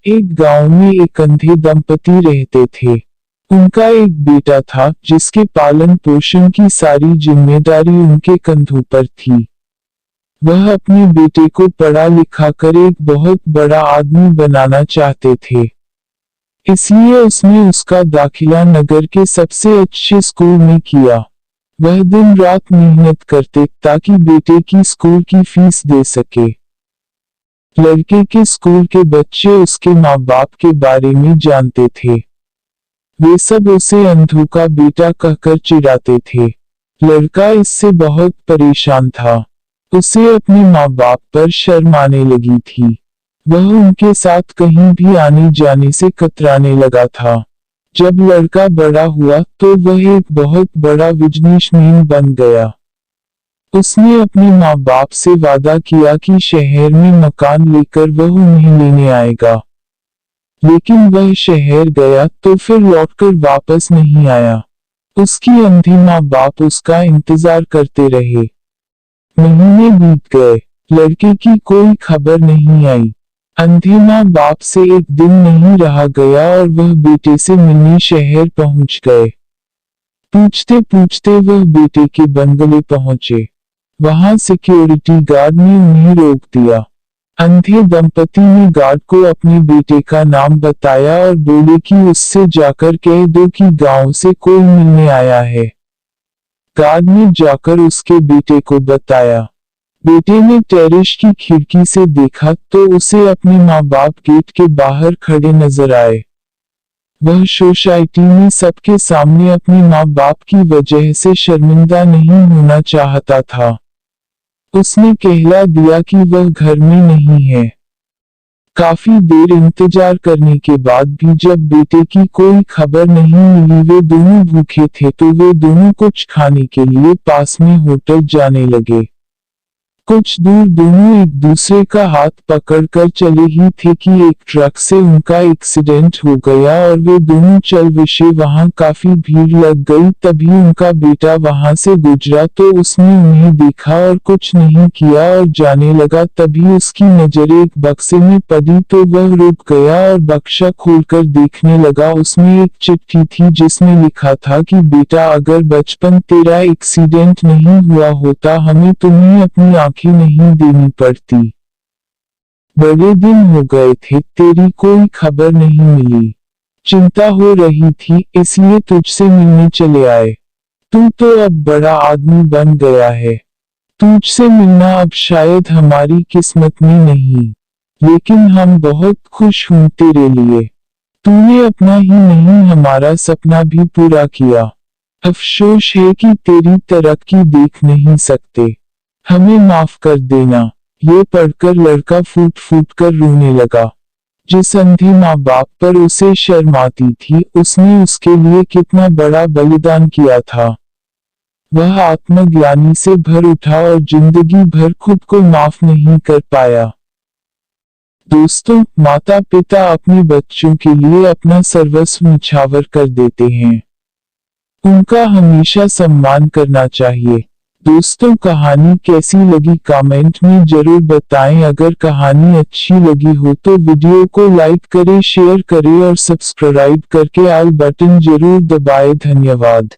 एक गांव में एक अंधे दंपति रहते थे। उनका एक बेटा था जिसके पालन पोषण की सारी जिम्मेदारी उनके कंधों पर थी। वह अपने बेटे को पढ़ा लिखा कर एक बहुत बड़ा आदमी बनाना चाहते थे। इसलिए उसने उसका दाखिला नगर के सबसे अच्छे स्कूल में किया। वह दिन रात मेहनत करते ताकि बेटे की स्कूल की फीस दे सके। लड़के के स्कूल के बच्चे उसके माँ बाप के बारे में जानते थे। वे सब उसे अंधों का बेटा कहकर चिढ़ाते थे। लड़का इससे बहुत परेशान था। उसे अपने माँ बाप पर शर्म आने लगी थी। वह उनके साथ कहीं भी आने जाने से कतराने लगा था। जब लड़का बड़ा हुआ तो वह एक बहुत बड़ा बिजनेसमैन बन गया। उसने अपने माँ बाप से वादा किया कि शहर में मकान लेकर वह उन्हें लेने आएगा। लेकिन वह शहर गया तो फिर लौटकर वापस नहीं आया। उसकी अंधी माँ बाप उसका इंतजार करते रहे। महीने बीत गए, लड़के की कोई खबर नहीं आई। अंधे माँ बाप से एक दिन नहीं रहा गया और वह बेटे से मिलने शहर पहुंच गए। पूछते पूछते वह बेटे के बंगले पहुंचे। वहां सिक्योरिटी गार्ड ने उन्हें रोक दिया। अंधे दंपति ने गार्ड को अपने बेटे का नाम बताया और बोले कि उससे जाकर कह दो कि गांव से कोई मिलने आया है। गार्ड ने जाकर उसके बेटे को बताया। बेटे ने टेरेस की खिड़की से देखा तो उसे अपने माँ बाप गेट के बाहर खड़े नजर आए। वह सोसाइटी में सबके सामने अपने माँ बाप की वजह से शर्मिंदा नहीं होना चाहता था। उसने कहला दिया कि वह घर में नहीं है। काफी देर इंतजार करने के बाद भी जब बेटे की कोई खबर नहीं मिली, वे दोनों भूखे थे तो वे दोनों कुछ खाने के लिए पास में होटल जाने लगे। कुछ दूर दोनों एक दूसरे का हाथ पकड़कर चले ही थे कि एक ट्रक से उनका एक्सीडेंट हो गया और वे दोनों चल बसे। वहां काफी भीड़ लग गई। तभी उनका बेटा वहां से गुजरा तो उसने उन्हें देखा और कुछ नहीं किया और जाने लगा। तभी उसकी नजर एक बक्से में पड़ी तो वह रुक गया और बक्सा खोलकर देखने लगा। उसमें एक चिट्ठी थी जिसमें लिखा था कि बेटा, अगर बचपन तेरा एक्सीडेंट नहीं हुआ होता हमें तुम्हें अपनी आंखें नहीं देनी पड़ती। बड़े दिन हो गए थे, तेरी कोई खबर नहीं मिली। चिंता हो रही थी इसलिए तुझसे मिलने चले आए। तू तो अब बड़ा आदमी बन गया है। तुझसे मिलना अब शायद हमारी किस्मत में नहीं, लेकिन हम बहुत खुश हूं तेरे लिए। तूने अपना ही नहीं हमारा सपना भी पूरा किया। अफसोस है कि तेरी तरक्की देख नहीं सकते। हमें माफ कर देना। ये पढ़कर लड़का फूट फूट कर रोने लगा। जिस अंधे माँ बाप पर उसे शर्म आती थी, उसने उसके लिए कितना बड़ा बलिदान किया था। वह आत्मग्लानि से भर उठा और जिंदगी भर खुद को माफ नहीं कर पाया। दोस्तों, माता पिता अपने बच्चों के लिए अपना सर्वस्व न्यौछावर कर देते हैं। उनका हमेशा सम्मान करना चाहिए। दोस्तों, कहानी कैसी लगी कमेंट में जरूर बताएं। अगर कहानी अच्छी लगी हो तो वीडियो को लाइक करें, शेयर करें और सब्सक्राइब करके ऑल बटन जरूर दबाएं। धन्यवाद।